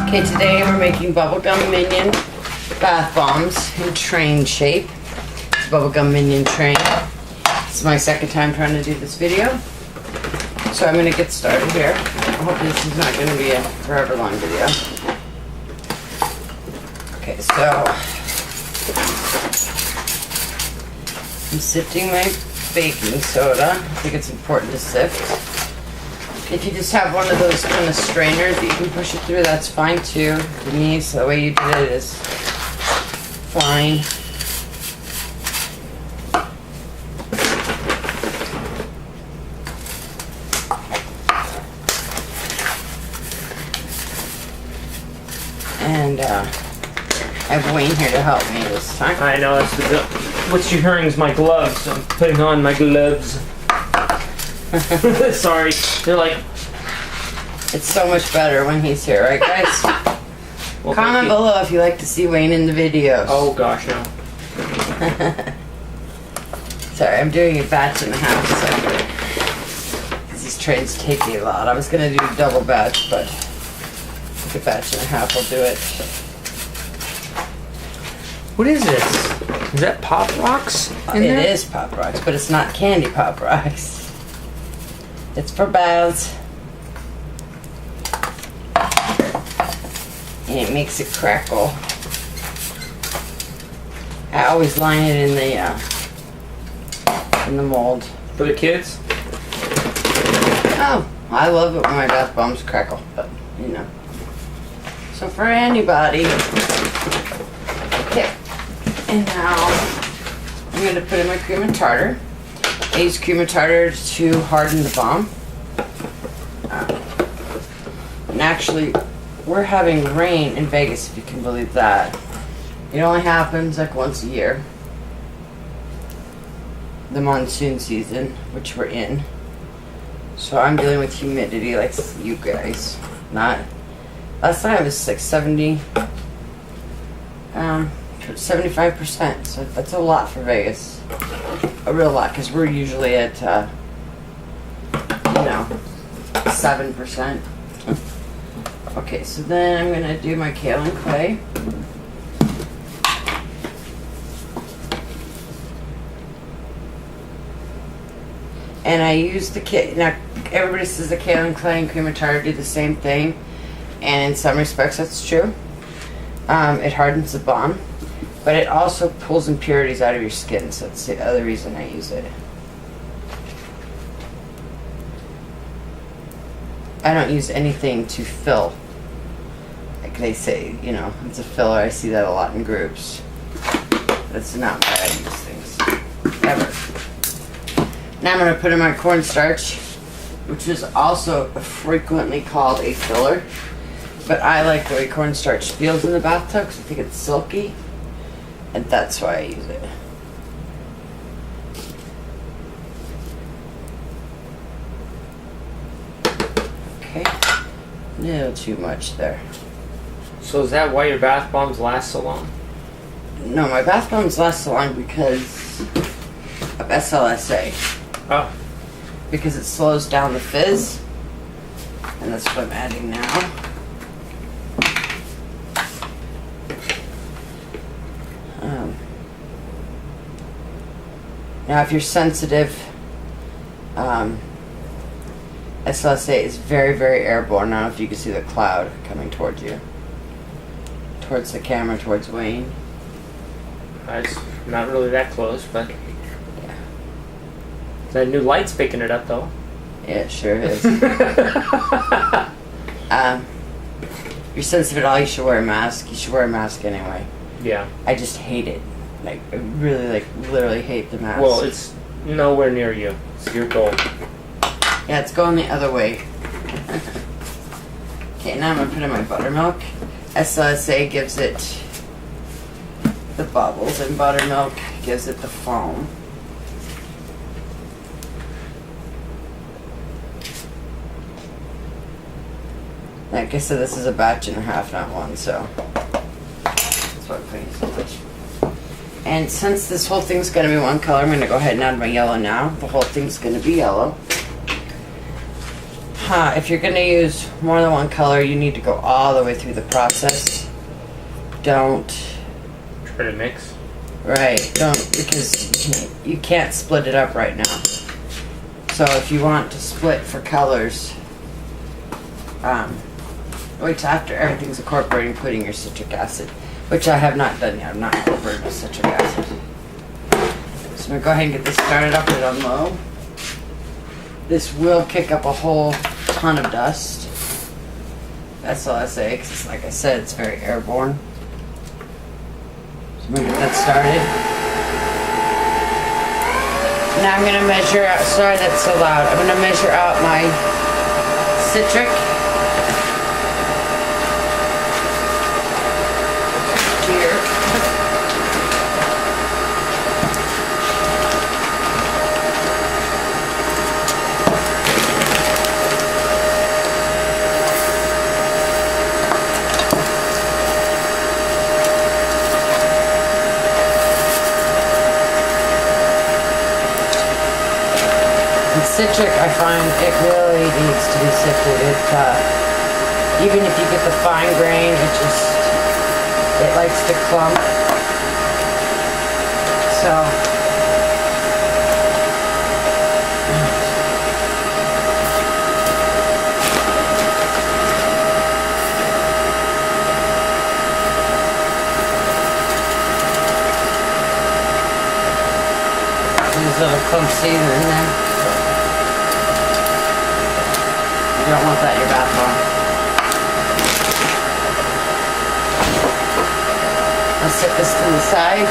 Okay, today we're making Bubblegum Minion bath bombs in train shape. It's a Bubblegum Minion train. This is my second time trying to do this video. So I'm going to get started here. I hope this is not going to be a forever long video. Okay, so I'm sifting my baking soda. I think it's important to sift. If you just have one of those kind of strainers that you can push it through, that's fine too. For me, so the way you did it is fine. And I have Wayne here to help me this time. I know, that's the what you're hearing is my gloves. I'm putting on my gloves. Sorry, they're like... It's so much better when he's here, right guys? Well, comment below if you like to see Wayne in the videos. Oh gosh, no. Sorry, I'm doing a batch and a half, so because these trains take a lot. I was going to do a double batch, but a batch and a half will do it. What is this? Is that Pop Rocks in there? It is Pop Rocks, but it's not candy Pop Rocks. It's for baths. And it makes it crackle. I always line it in the mold. For the kids? Oh, I love it when my bath bombs crackle, but you know. So for anybody. Okay. And now I'm going to put in my cream and tartar. I use cream and tartar to harden the bomb. And actually, we're having rain in Vegas, if you can believe that. It only happens like once a year. The monsoon season, which we're in. So I'm dealing with humidity like you guys. Not. Last night it was like 75%. So that's a lot for Vegas. A real lot, because we're usually at, 7%. Okay, so then I'm going to do my kale and clay. And I use the kit. Now, everybody says the kale and clay and cream and tartar do the same thing. And in some respects, that's true. It hardens the bomb. But it also pulls impurities out of your skin. So that's the other reason I use it. I don't use anything to fill. Like they say, it's a filler. I see that a lot in groups. That's not why I use things. Ever. Now I'm going to put in my cornstarch, which is also frequently called a filler. But I like the way cornstarch feels in the bathtub because I think it's silky. And that's why I use it. Okay. A little too much there. So is that why your bath bombs last so long? No, my bath bombs last so long because of SLSA. Oh. Because it slows down the fizz. And that's what I'm adding now. Now if you're sensitive, SLSA is very, very airborne. I don't know if you can see the cloud coming towards you. Towards the camera, towards Wayne. It's not really that close, but... Yeah. That new light's picking it up, though. Yeah, it sure is. If you're sensitive at all, you should wear a mask. You should wear a mask anyway. Yeah. I just hate it. Like, I really, literally hate the mask. Well, it's nowhere near you. It's your goal. Yeah, it's going the other way. Okay, now I'm going to put in my buttermilk. SLSA gives it the bubbles, and buttermilk gives it the foam. Like I said, this is a batch and a half, not one, so that's why I'm putting so much. And since this whole thing's going to be one color, I'm going to go ahead and add my yellow now. The whole thing's going to be yellow. if you're gonna use more than one color, you need to go all the way through the process. Don't Try to mix. don't, because you can't split it up right now. So if you want to split for colors, wait till after everything's incorporated, including your citric acid, which I have not done yet. I'm not incorporating the citric acid. So I'm gonna go ahead and get this started up, put it on low. This will kick up a whole ton of dust. That's all I say, because like I said, it's very airborne. So I'm gonna get that started. Now I'm gonna measure out, sorry that's so loud. I'm gonna measure out my citric. Here. Citric, I find it really needs to be sifted. Even if you get the fine grain, it likes to clump. So, these little clumps either in there. You don't want that in your bath bomb. I'll set this to the side.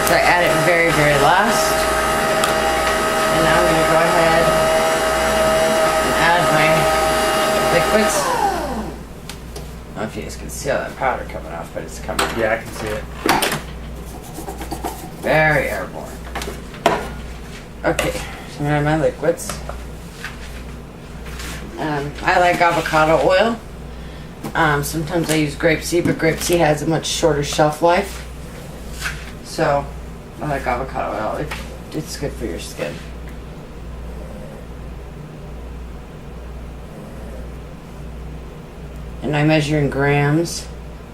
So I add it very, very last. And now I'm going to go ahead and add my liquids. I don't know if you guys can see all that powder coming off, but it's coming. Yeah, I can see it. Very airborne. Okay, so I'm going to add my liquids. I like avocado oil. Sometimes I use grapeseed, but grapeseed has a much shorter shelf life. So I like avocado oil. It's good for your skin. And I measure in grams.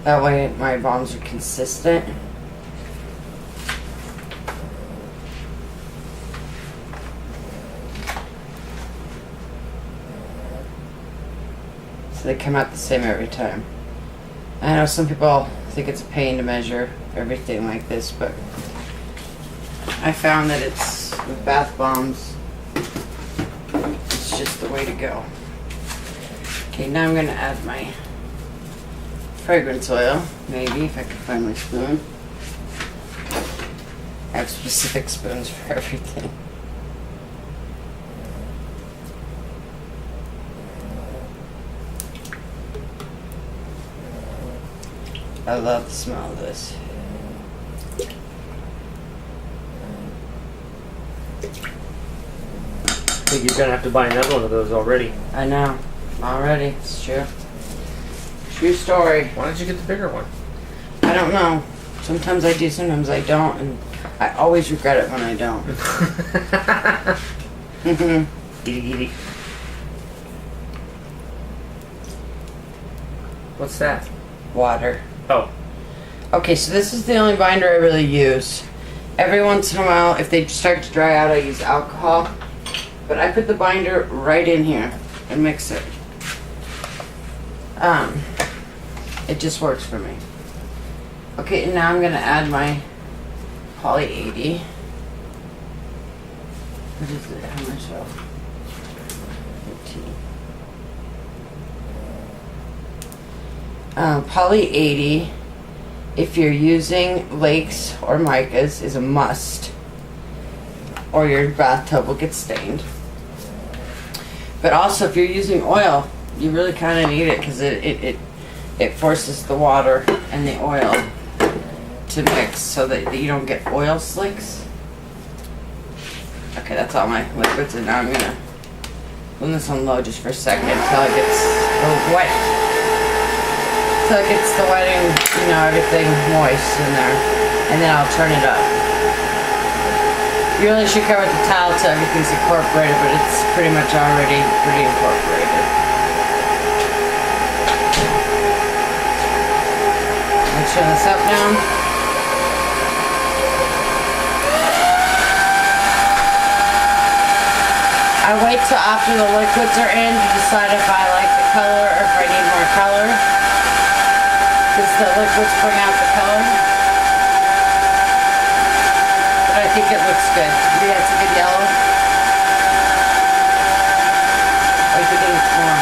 That way my bombs are consistent. So they come out the same every time. I know some people think it's a pain to measure everything like this, but I found that it's, with bath bombs, it's just the way to go. Okay, now I'm going to add my fragrance oil, maybe, if I can find my spoon. I have specific spoons for everything. I love the smell of this. I think you're gonna have to buy another one of those already. I know. Already. It's true. True story. Why don't you get the bigger one? I don't know. Sometimes I do, sometimes I don't, and I always regret it when I don't. Giddy. What's that? Water. Oh. Okay, so this is the only binder I really use. Every once in a while, if they start to dry out, I use alcohol. But I put the binder right in here and mix it. It just works for me. Okay, and now I'm going to add my Poly 80. What is it? How much of? 15. Poly 80, if you're using lakes or micas, is a must, or your bathtub will get stained. But also, if you're using oil, you really kind of need it because it forces the water and the oil to mix so that you don't get oil slicks. Okay, that's all my liquids, and now I'm gonna leave this on low just for a second until it gets a little wet. So it gets the wetting, everything moist in there. And then I'll turn it up. You really should cover the towel till everything's incorporated, but it's pretty much already pretty incorporated. Let's turn this up now. I wait till after the liquids are in to decide if I like the color or if I need more color. Because the liquids bring out the color. But I think it looks good. Yeah, it's a good yellow. Or you could do more.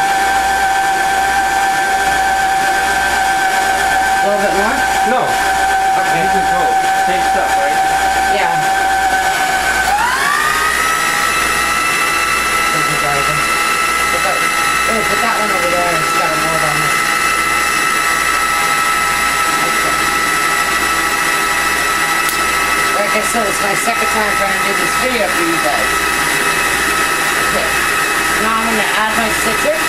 A little bit more? No. Okay. You can go. Same stuff, right? Yeah. Put that one over there. It's got a mold on it. Okay. Like I said, it's my second time trying to do this video for you guys. Okay. Now I'm going to add my citric.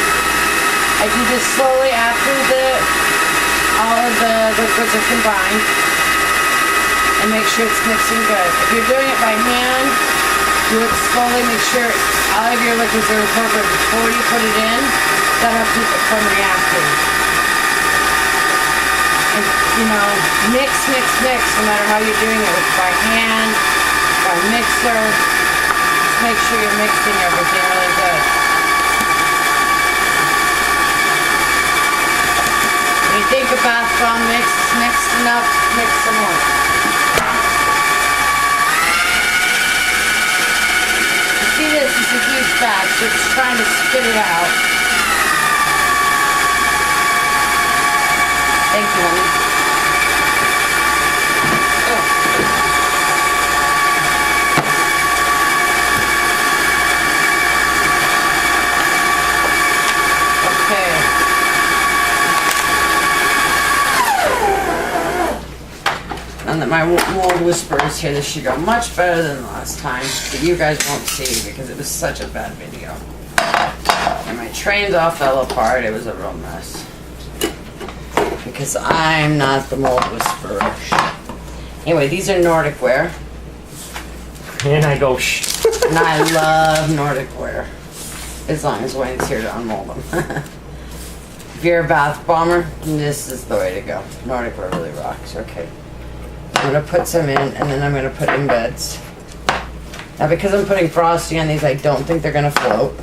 I do this slowly after all of the liquids are combined. And make sure it's mixing good. If you're doing it by hand, do it slowly. Make sure all of your liquids are incorporated before you put it in. That'll keep it from reacting. And, you know, mix, no matter how you're doing it, by hand, by mixer. Just make sure you're mixing everything really good. When you think a bath bomb mix is mixed enough, mix some more. See, this is a huge batch, so it's trying to spit it out. Thank you, honey. Okay. Now that my mold whisperer is here, this should go much better than the last time. But you guys won't see because it was such a bad video. And my trains all fell apart. It was a real mess. Because I'm not the mold whisperer. Anyway, these are Nordic wear. And I go, shh. And I love Nordic wear. As long as Wayne's here to unmold them. If you're a bath bomber, this is the way to go. Nordic wear really rocks. Okay. I'm going to put some in, and then I'm going to put in beds. Now, because I'm putting frosting on these, I don't think they're going to float.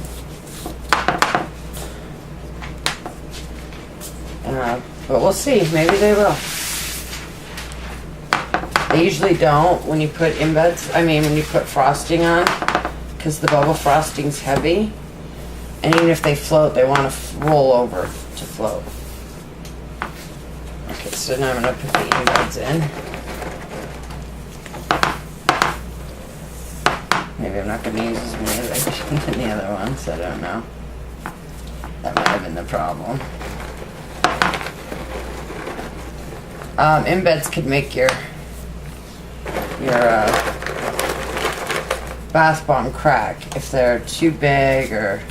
But we'll see. Maybe they will. They usually don't when you put embeds. I mean, when you put frosting on, because the bubble frosting's heavy. And even if they float, they want to roll over to float. Okay, so now I'm going to put the embeds in. Maybe I'm not going to use as many as I did in the other ones. I don't know. That might have been the problem. Embeds could make your bath bomb crack if they're too big, or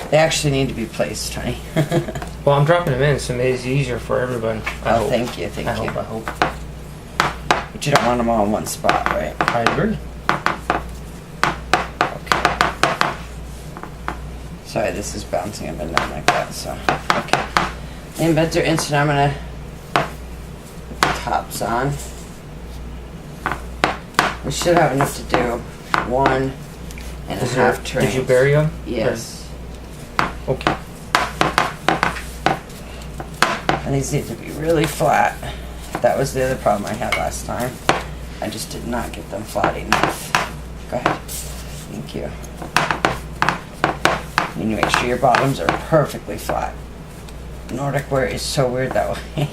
they actually need to be placed, honey. Well, I'm dropping them in, so maybe it's easier for everybody. Oh, thank you, thank you. I hope. But you don't want them all in one spot, right? I agree. Okay. Sorry, this is bouncing up and down like that, so, okay. The embeds are in, so now I'm going to put the tops on. We should have enough to do 1.5 trays. Did you bury them? Yes. Or? Okay. And these need to be really flat. That was the other problem I had last time. I just did not get them flat enough. Go ahead. Thank you. You need to make sure your bottoms are perfectly flat. Nordic wear is so weird that way.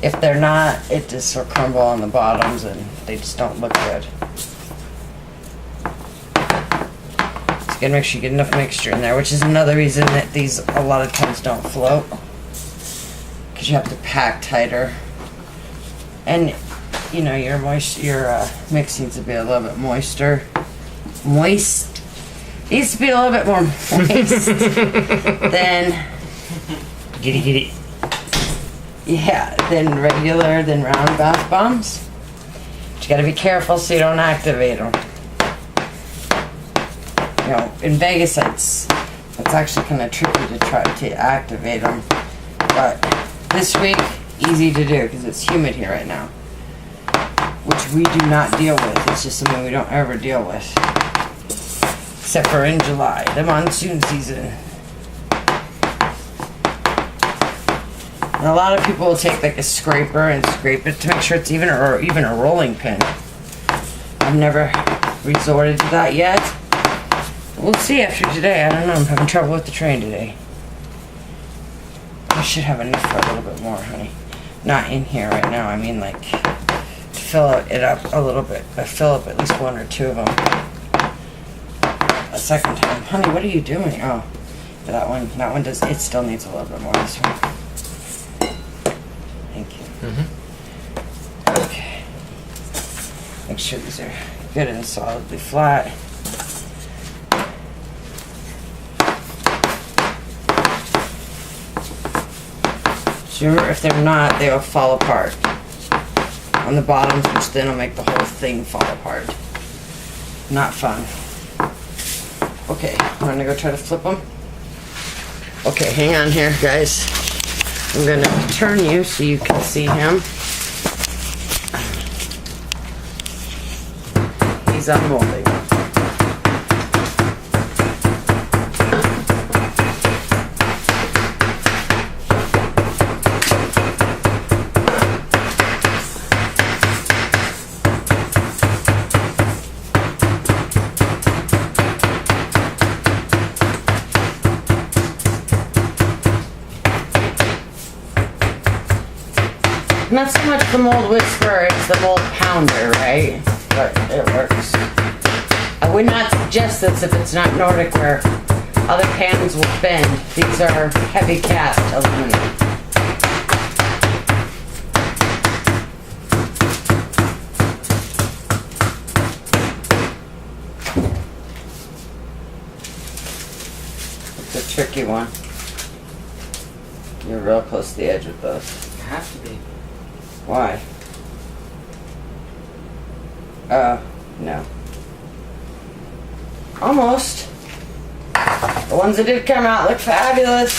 If they're not, it just will crumble on the bottoms and they just don't look good. So you gotta make sure you get enough mixture in there, which is another reason that these a lot of times don't float. Because you have to pack tighter. And you know, your mix needs to be a little bit moister. Moist. Needs to be a little bit more moist than than round bath bombs. you gotta be careful so you don't activate them. You know, in Vegas, it's actually kind of tricky to try to activate them. But this week, easy to do because it's humid here right now, which we do not deal with. It's just something we don't ever deal with, except for in July, the monsoon season. And a lot of people will take like a scraper and scrape it to make sure it's even, or even a rolling pin. I've never resorted to that yet. We'll see after today. I don't know. I'm having trouble with the train today. I should have enough for a little bit more, honey. Not in here right now. I mean, like, to fill it up a little bit. But fill up at least one or two of them. A second time. Honey, what are you doing? Oh, that one does. It still needs a little bit more. This one. Thank you. Okay. Make sure these are good and solidly flat. So remember, if they're not, they will fall apart on the bottoms, which then will make the whole thing fall apart. Not fun. Okay, I'm gonna go try to flip them. Okay, hang on here, guys. I'm gonna turn you so you can see him. He's unmolding. Not so much the mold whisperer, it's the mold pounder, right? But it works. I would not suggest this if it's not Nordic, where other pans will bend. These are heavy cast aluminum. It's a tricky one. You're real close to the edge with those. It has to be. Why? No. Almost. The ones that did come out look fabulous.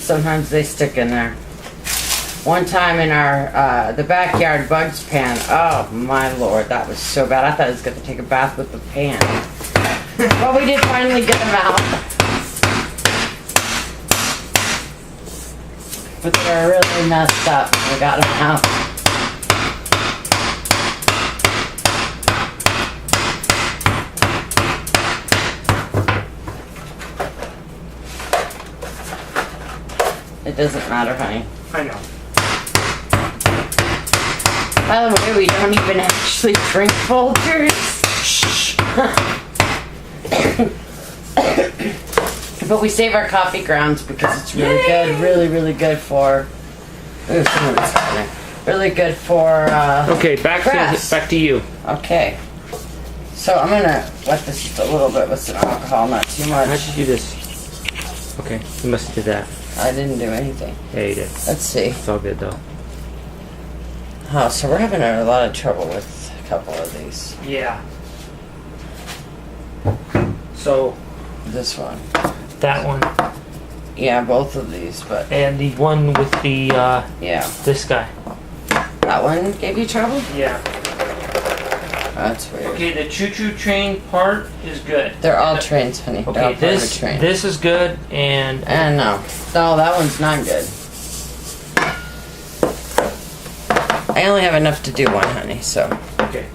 Sometimes they stick in there. One time in our, the backyard bugs pan, oh my lord, that was so bad. I thought I was going to take a bath with the pan. But we did finally get them out. But they were really messed up when we got them out. It doesn't matter, honey. I know. By the way, we don't even actually drink Folgers. Shh. But we save our coffee grounds because it's really good, really good for. Ooh, someone's coming. Really good for. Okay, back to you. Okay. So I'm gonna wet this just a little bit with some alcohol, not too much. How'd you do this? Okay, you must have did that. I didn't do anything. Yeah, you did. Let's see. It's all good though. Oh, so we're having a lot of trouble with a couple of these. Yeah. So This one. that one Yeah, both of these, but and the one with the yeah. this guy. That one gave you trouble? Yeah. That's weird. Okay, the choo-choo train part is good. They're all trains, honey. They're all Okay, part of a train. this is good, and No, that one's not good. I only have enough to do one, honey, so. okay.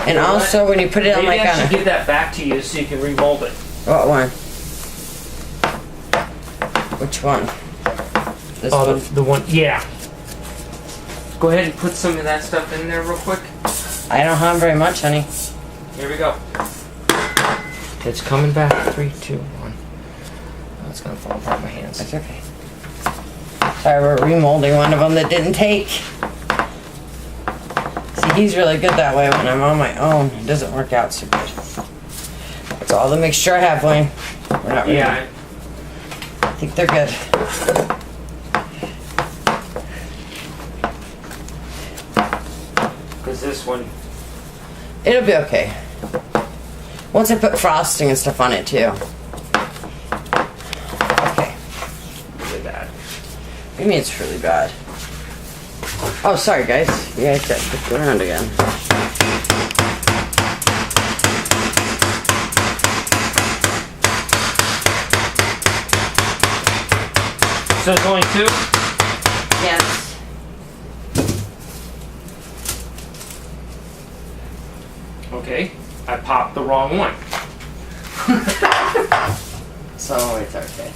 And also, when you put it on Maybe like I on should a... give that back to you so you can remold it. What one? Which one? This one? The one, yeah. Go ahead and put some of that stuff in there real quick. I don't have very much, honey. Here we go. It's coming back. 3, 2, 1. Oh, it's gonna fall apart in my hands. That's okay. Sorry, we're remolding one of them that didn't take. See, he's really good that way when I'm on my own. It doesn't work out so good. That's all the mixture I have, Wayne. We're not ready. Yeah. I think they're good. Because this one. It'll be okay. Once I put frosting and stuff on it too. Okay. Really bad. What do you mean it's really bad? Oh, sorry guys. You guys got kicked around again. So it's only 2? Yes. Okay. I popped the wrong one. So it's okay.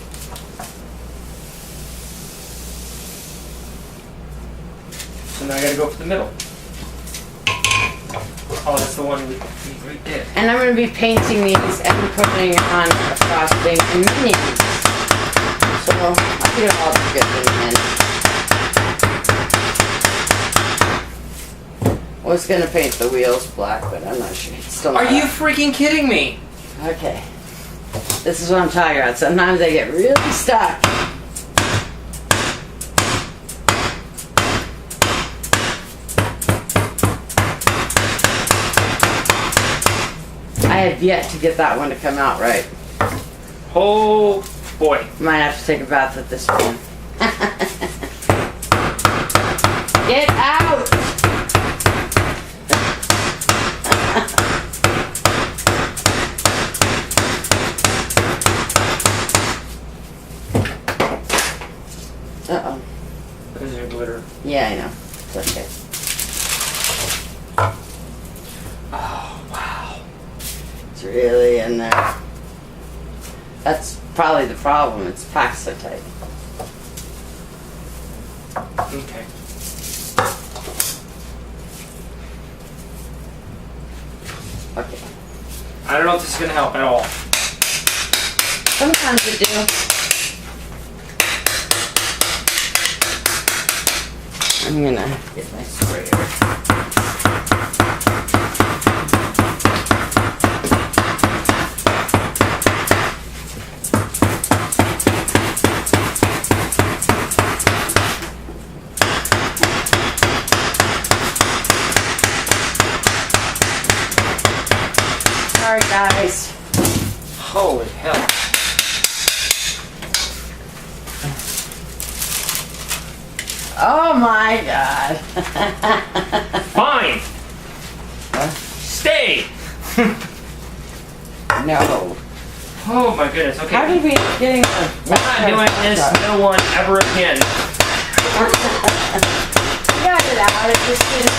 So now I gotta go for the middle. Oh, that's the one we right there. And I'm going to be painting these and putting on a frosting and minis. So I'll get it all together in a minute. I was going to paint the wheels black, but I'm not sure. It's still Are not you up. freaking kidding me? Okay. This is what I'm talking about. Sometimes I get really stuck. I have yet to get that one to come out right. Oh boy. Might have to take a bath with this one. Get out! Uh-oh. There's your glitter. Yeah, I know. It's okay. Oh, wow. It's really in there. That's probably the problem. It's packed so tight. Okay. Okay. I don't know if this is gonna help at all. Sometimes it do. I'm gonna get my sprayer. Sorry guys. Holy hell. Oh my god. Fine. What? Stay. No. Oh my goodness. Okay. How did we end up getting the... We're not doing this no one ever again. You got it out. It just didn't...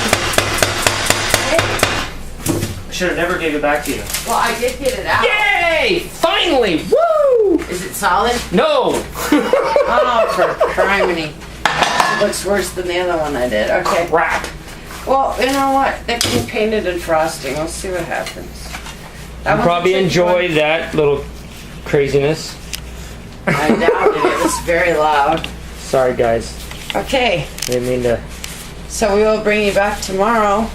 I should have never gave it back to you. Well, I did get it out. Yay! Finally! Woo! Is it solid? No! Oh, for criminy. It looks worse than the other one I did. Okay. Crap. Well, you know what? They can be painted in frosting. We'll see what happens. That You one's probably a tricky enjoy one. that little craziness. I doubt it. It was very loud. Sorry, guys. Okay. Didn't mean to. So we will bring you back tomorrow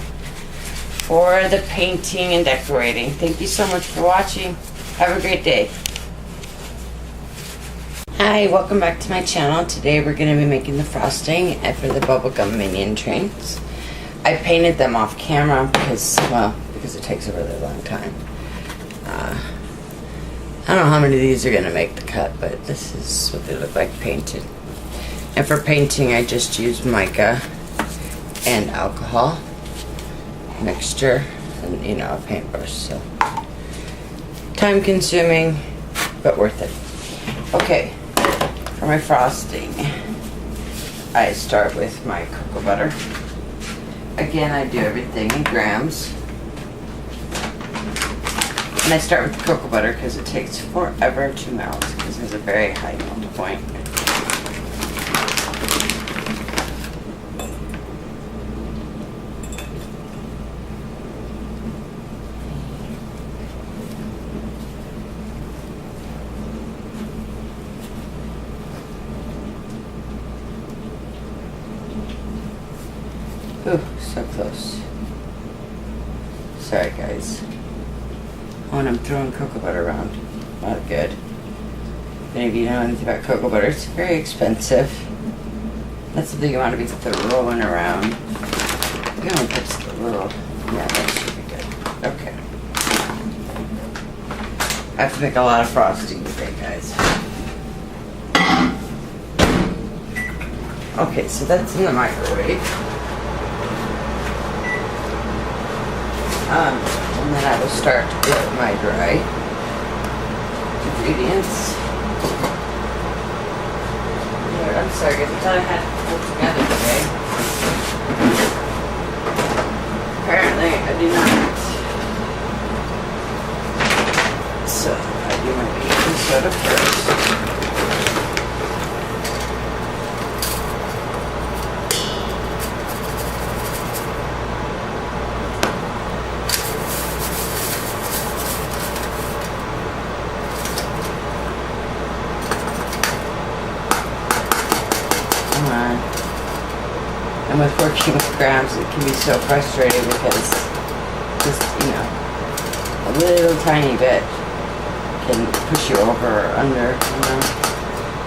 for the painting and decorating. Thank you so much for watching. Have a great day. Hi, welcome back to my channel. Today we're going to be making the frosting for the Bubblegum Minion trains. I painted them off camera because it takes a really long time. I don't know how many of these are going to make the cut, but this is what they look like painted. And for painting, I just use mica and alcohol mixture and, you know, a paintbrush. So time consuming, but worth it. Okay, for my frosting, I start with my cocoa butter. Again, I do everything in grams. And I start with the cocoa butter because it takes forever to melt because there's a very high melt point. Ooh, so close. Sorry, guys. Oh, and I'm throwing cocoa butter around. Not good. If any of you know anything about cocoa butter, it's very expensive. That's something you want to be throwing around. You only put just a little. Yeah, that should be good. Okay. I have to make a lot of frosting today, guys. Okay, so that's in the microwave. And then I will start with my dry ingredients. I'm sorry, guys, I thought I had it pulled together today. Apparently, I do not. So, I do my baking soda first. And with working with grams, it can be so frustrating because just, you know, a little tiny bit can push you over or under, you know.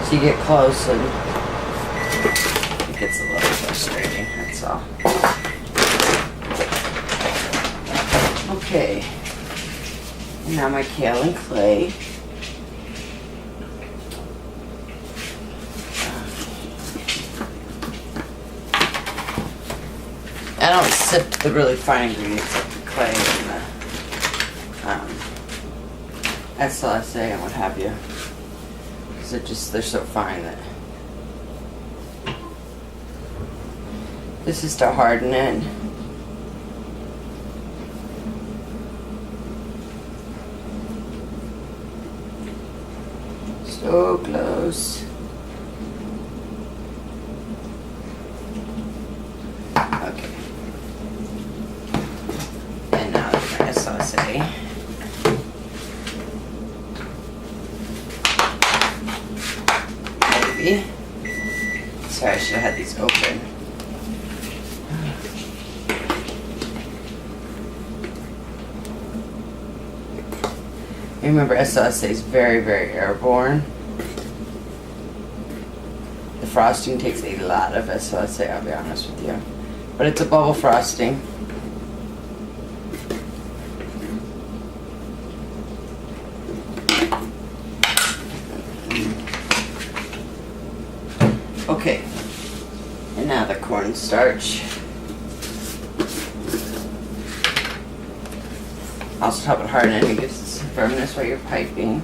So you get close and it gets a little frustrating, that's all. Okay. And now my kale and clay. I don't sip the really fine ingredients like the clay and the SLSA and what have you. Because they're so fine that this is to harden it. So close. Okay. And now my SLSA. Maybe. Sorry, I should have had these open. Remember, SLSA is very, very airborne. The frosting takes a lot of SLSA, I'll be honest with you. But it's a bubble frosting. Okay, and now the cornstarch. Also help it harden and gives it some firmness while you're piping.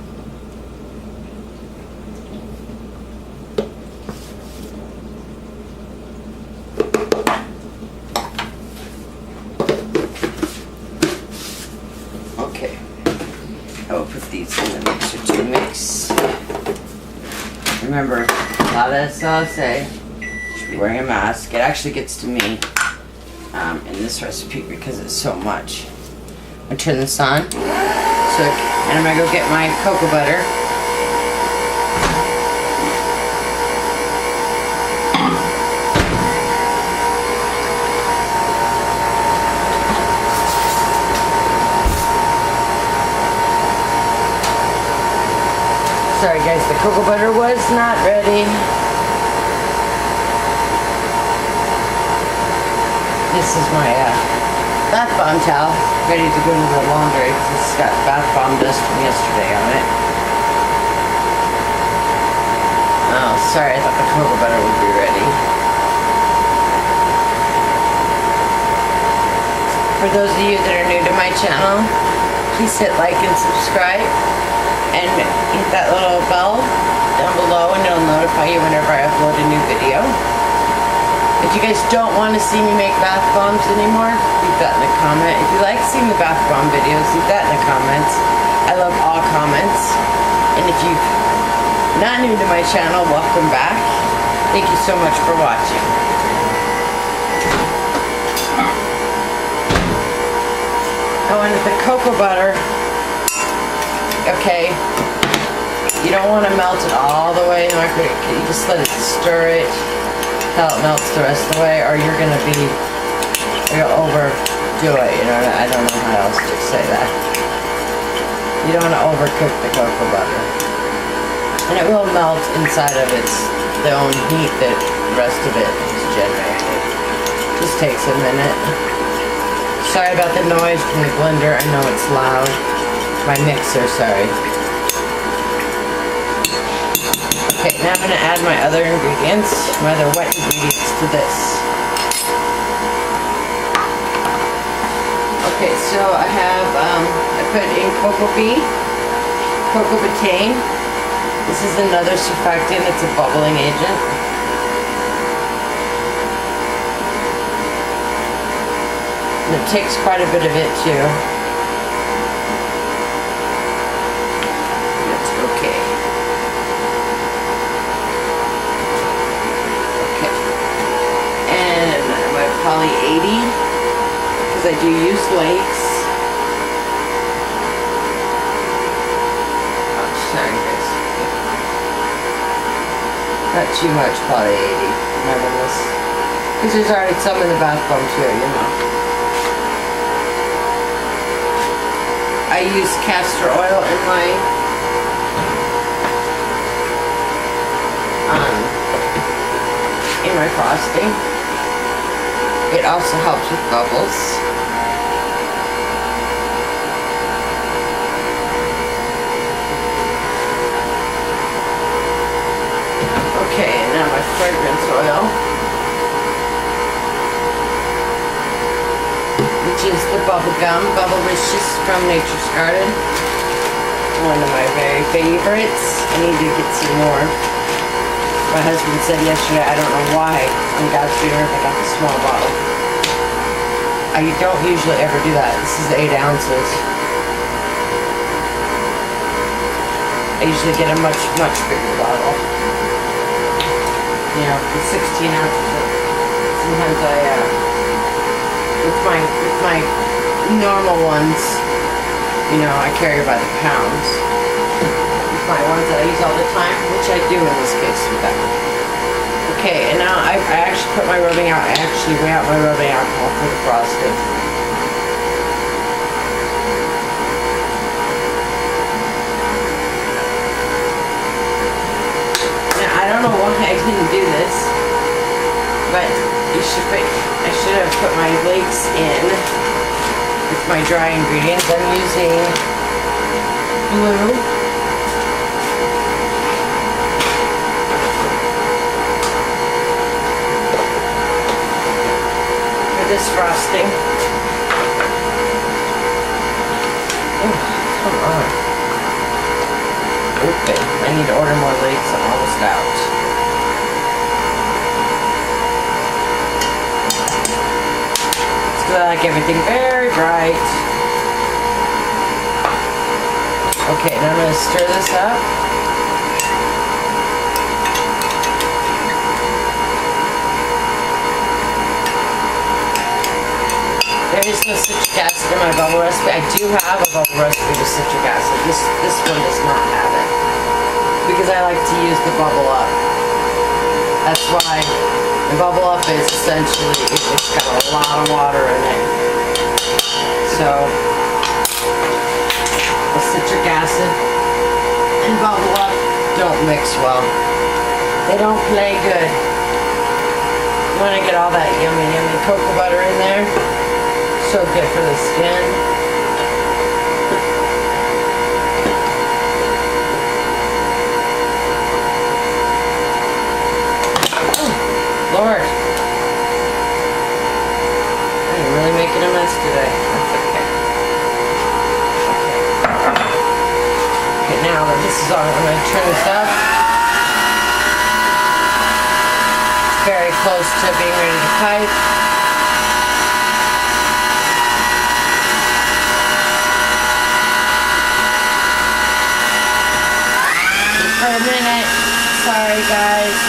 Okay, I will put these in the mixer to mix. Remember, a lot of SLSA, should be wearing a mask. It actually gets to me in this recipe because it's so much. I turn this on, and I'm gonna go get my cocoa butter. Sorry guys, the cocoa butter was not ready. This is my bath bomb towel, ready to go into the laundry because it's got bath bomb dust from yesterday on it. Oh, sorry, I thought the cocoa butter would be ready. For those of you that are new to my channel, please hit like and subscribe. And hit that little bell down below and it'll notify you whenever I upload a new video. If you guys don't want to see me make bath bombs anymore, leave that in the comment. If you like seeing the bath bomb videos, leave that in the comments. I love all comments. And if you're not new to my channel, welcome back. Thank you so much for watching. Oh, and the cocoa butter. Okay, you don't want to melt it all the way in the microwave. You just let it stir it till it melts the rest of the way, or you're going to be you'll overdo it, you know, I don't know how else to say that. You don't want to overcook the cocoa butter. And it will melt inside of the own heat that the rest of it is generated. Just takes a minute. Sorry about the noise from the blender, I know it's loud. My mixer, sorry. Okay, now I'm going to add my other ingredients, my other wet ingredients to this. Okay, so I have, I put in cocoa bean, cocoa betaine. This is another surfactant, it's a bubbling agent. And it takes quite a bit of it too. That's okay. Okay. And my poly 80, because I do use lace. Oh, sorry guys. Not too much poly 80. Remember this? Because there's already some in the bathroom too, you know. I use castor oil in my frosting. It also helps with bubbles. Okay, and now my fragrance oil, which is the Bubblegum, Bubblicious from Nature's Garden. One of my very favorites. I need to get some more. My husband said yesterday, I don't know why, on God's green earth I got the small bottle. I don't usually ever do that. This is 8 ounces. I usually get a much, much bigger bottle. You know, the 16 ounces. Sometimes with my normal ones, you know, I carry by the pounds. With my ones that I use all the time, which I do in this case with that. Okay, and now I actually put my rubbing out. I actually weigh out my rubbing alcohol for the frosting. Now I don't know why I didn't do this, but I should have put my flakes in with my dry ingredients. I'm using blue. For this frosting. Oh, come on. Okay, I need to order more flakes. I'm almost out. I like everything very bright. Okay, now I'm going to stir this up. There is no citric acid in my bubble recipe. I do have a bubble recipe with citric acid. This one does not have it. Because I like to use the bubble up. That's why the bubble up is essentially, it's got a lot of water in it. So, the citric acid and bubble up don't mix well. They don't play good. You want to get all that yummy, yummy cocoa butter in there. So good for the skin. Lord, I'm really making a mess today. That's okay. Okay, now that this is on, I'm going to turn this up. It's very close to being ready to pipe. For a minute. Sorry, guys.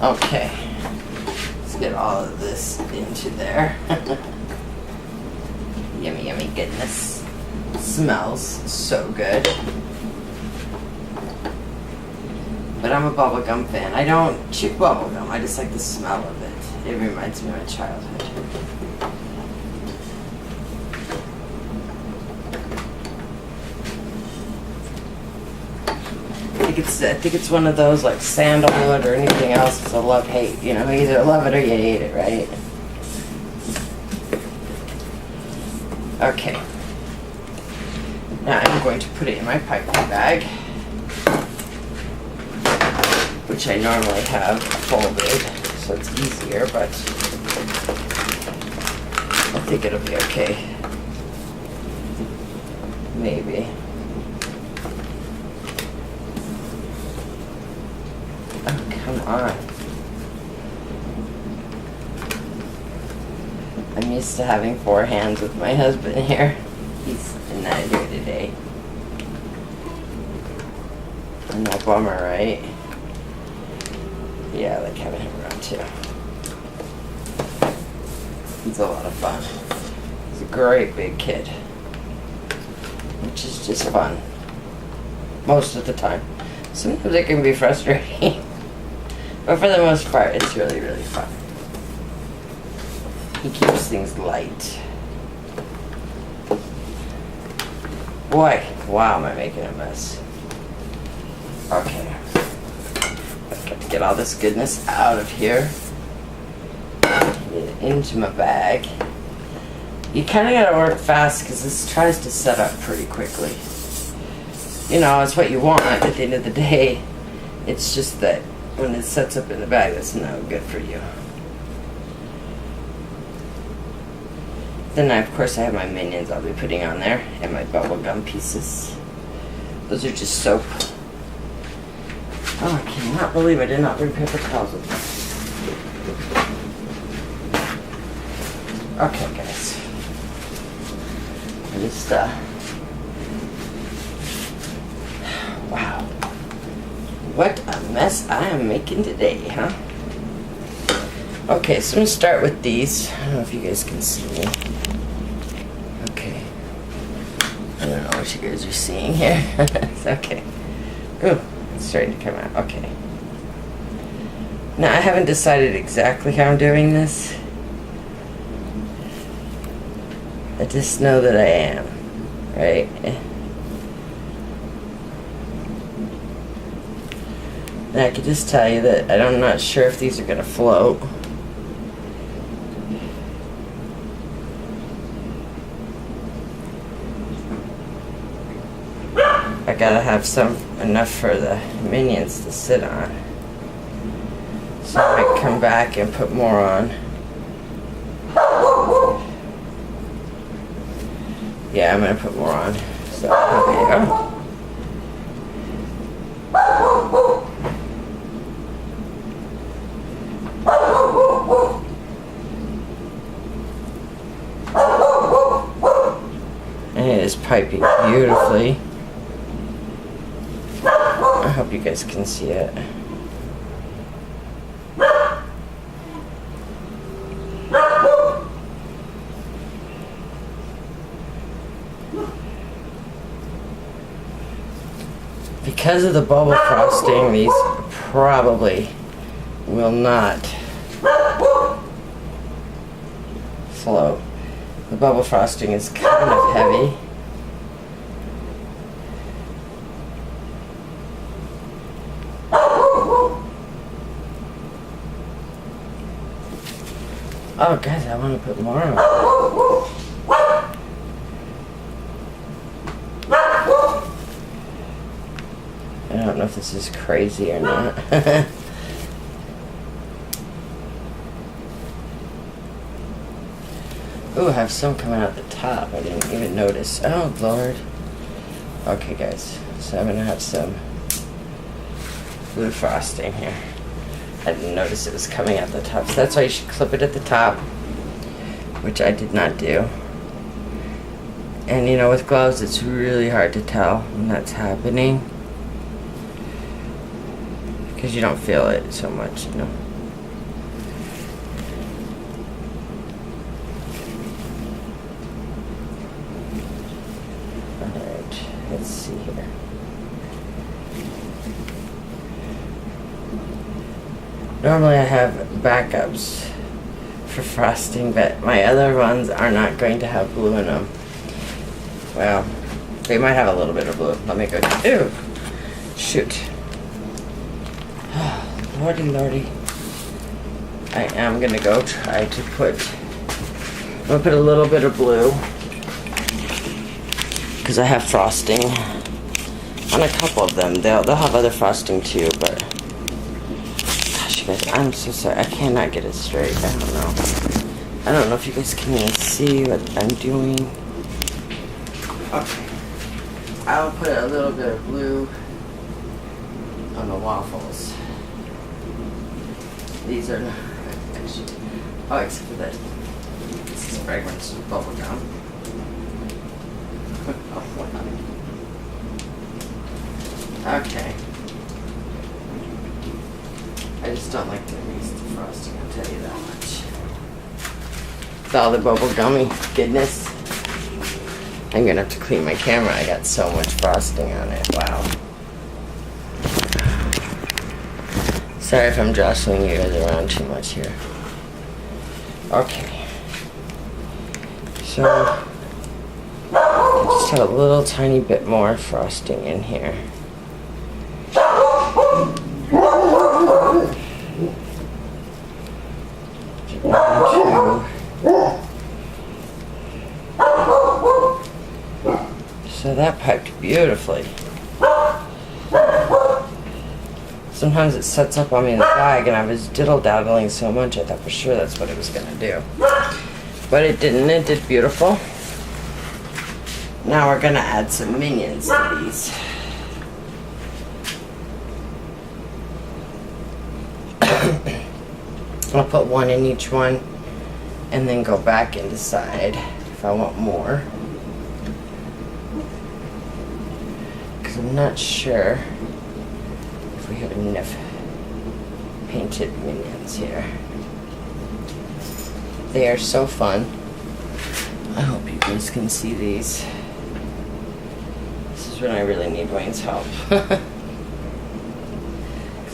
Okay, let's get all of this into Yummy, yummy goodness. Smells so good. But I'm a bubblegum fan. I don't chew bubblegum. I just like the smell of it. It reminds me of my childhood. I think it's one of those like sandalwood or anything else. It's a love-hate. You know, you either love it or you hate it, right? Okay. Now I'm going to put it in my piping bag, which I normally have folded, so it's easier, but I think it'll be okay. Maybe. Oh, come on. I'm used to having 4 hands with my husband here. He's not here today. No bummer, right? Yeah, I like having him around too. He's a lot of fun. He's a great big kid, which is just fun. Most of the time. Sometimes it can be frustrating, but for the most part, it's really, really fun. He keeps things light. Boy, wow, am I making a mess. Okay. I've got to get all this goodness out of here. Get it into my bag. You kind of got to work fast because this tries to set up pretty quickly. You know, it's what you want at the end of the day. It's just that when it sets up in the bag, that's no good for you. Then, of course, I have my Minions I'll be putting on there, and my bubblegum pieces. Those are just soap. Oh, I cannot believe I did not bring paper towels with me. Okay, guys. I just, wow. What a mess I am making today, huh? Okay, so I'm going to start with these. I don't know if you guys can see me. Okay. I don't know what you guys are seeing here. It's okay. Ooh, it's starting to come out. Okay. Now, I haven't decided exactly how I'm doing this. I just know that I am. Right? And I can just tell you that I'm not sure if these are going to float. I gotta have enough for the Minions to sit on. So I might come back and put more on. Yeah, I'm gonna put more on. So there you go. And it is piping beautifully. I hope you guys can see it. Because of the bubble frosting, these probably will not float. The bubble frosting is kind of heavy. Oh, guys, I want to put more on. I don't know if this is crazy or not. Ooh, I have some coming out the top. I didn't even notice. Oh, Lord. Okay, guys. So I'm going to have some blue frosting here. I didn't notice it was coming out the top. So that's why you should clip it at the top, which I did not do. And you know, with gloves, it's really hard to tell when that's happening because you don't feel it so much, you know. let's see here. Normally I have backups for frosting, but my other ones are not going to have blue in them. Well, they might have a little bit of blue. Let me go. Ew! Shoot. Lordy, lordy. I am gonna go try to put, I'm gonna put a little bit of blue because I have frosting on a couple of them. They'll have other frosting too, but gosh, you guys, I'm so sorry. I cannot get it straight. I don't know. I don't know if you guys can even see what I'm doing. Okay. I'll put a little bit of blue on the waffles. These are not actually, oh, except for that. This is fragrance bubblegum. Oh, wow. Okay. I just don't like to mix the frosting, I'll tell you that much. With all the bubblegummy goodness. I'm gonna have to clean my camera. I got so much frosting on it. Wow. Sorry if I'm jostling you guys around too much here. Okay. So, I just have a little tiny bit more frosting in here. So that piped beautifully. Sometimes it sets up on me in the bag, and I was diddle-daddling so much I thought for sure that's what it was going to do. But it didn't. It did beautiful. Now we're going to add some minions to these. I'll put one in each one and then go back and decide if I want more. Because I'm not sure if we have enough painted minions here. They are so fun. I hope you guys can see these. This is when I really need Wayne's help. Because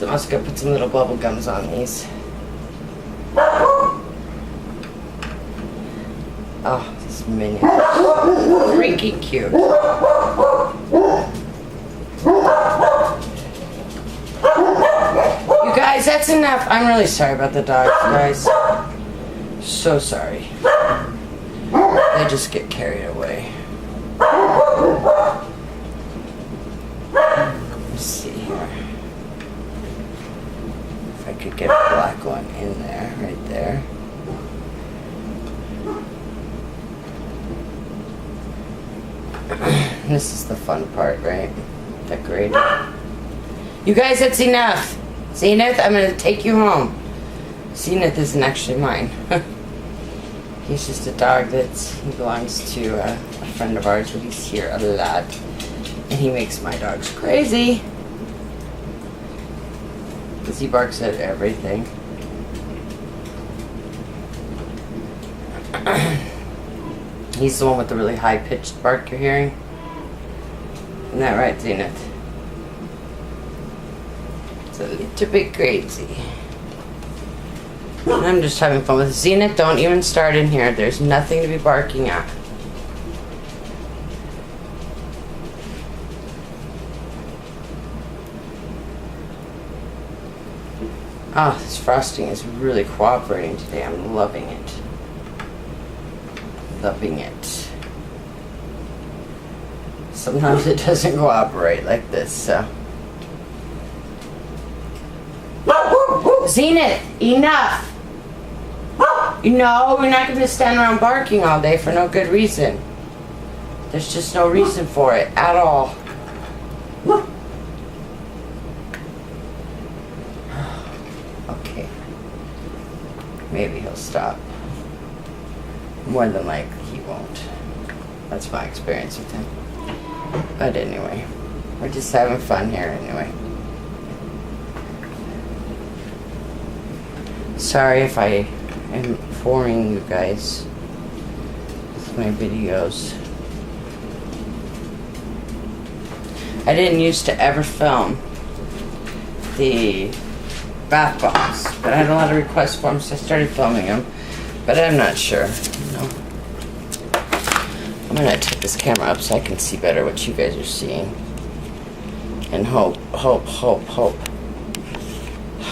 I'm also going to put some little bubble gums on these. Oh, this minion is freaking cute. You guys, that's enough. I'm really sorry about the dogs, guys. So sorry. They just get carried away. Let's see here. If I could get a black one in there, right there. This is the fun part, right? Decorating. You guys, that's enough. Zenith, I'm going to take you home. Zenith isn't actually mine. He's just a dog he belongs to a friend of ours, but he's here a lot. And he makes my dogs crazy. Because he barks at everything. He's the one with the really high-pitched bark you're hearing. Isn't that right, Zenith? It's a little bit crazy. And I'm just having fun with it. Zenith, don't even start in here. There's nothing to be barking at. Oh, this frosting is really cooperating today. I'm loving it. Loving it. Sometimes it doesn't cooperate like this, so. Zenith, enough! No, we're not going to stand around barking all day for no good reason. There's just no reason for it at all. Okay. Maybe he'll stop. More than likely he won't. That's my experience with him. But anyway, we're just having fun here anyway. Sorry if I am boring you guys with my videos. I didn't used to ever film the bath bombs, but I had a lot of requests for them, so I started filming them. But I'm not sure. No. I'm gonna take this camera up so I can see better what you guys are seeing. And hope.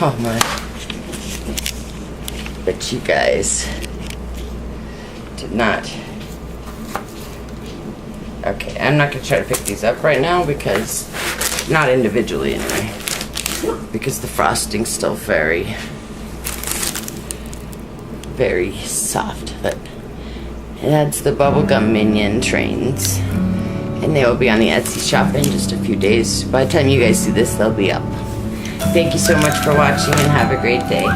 Oh my. But you guys did not. Okay, I'm not gonna try to pick these up right now because, not individually anyway, because the frosting's still very soft. But that's the Bubblegum Minion trains, and they will be on the Etsy shop in just a few days. By the time you guys see this, they'll be up. Thank you so much for watching, and have a great day.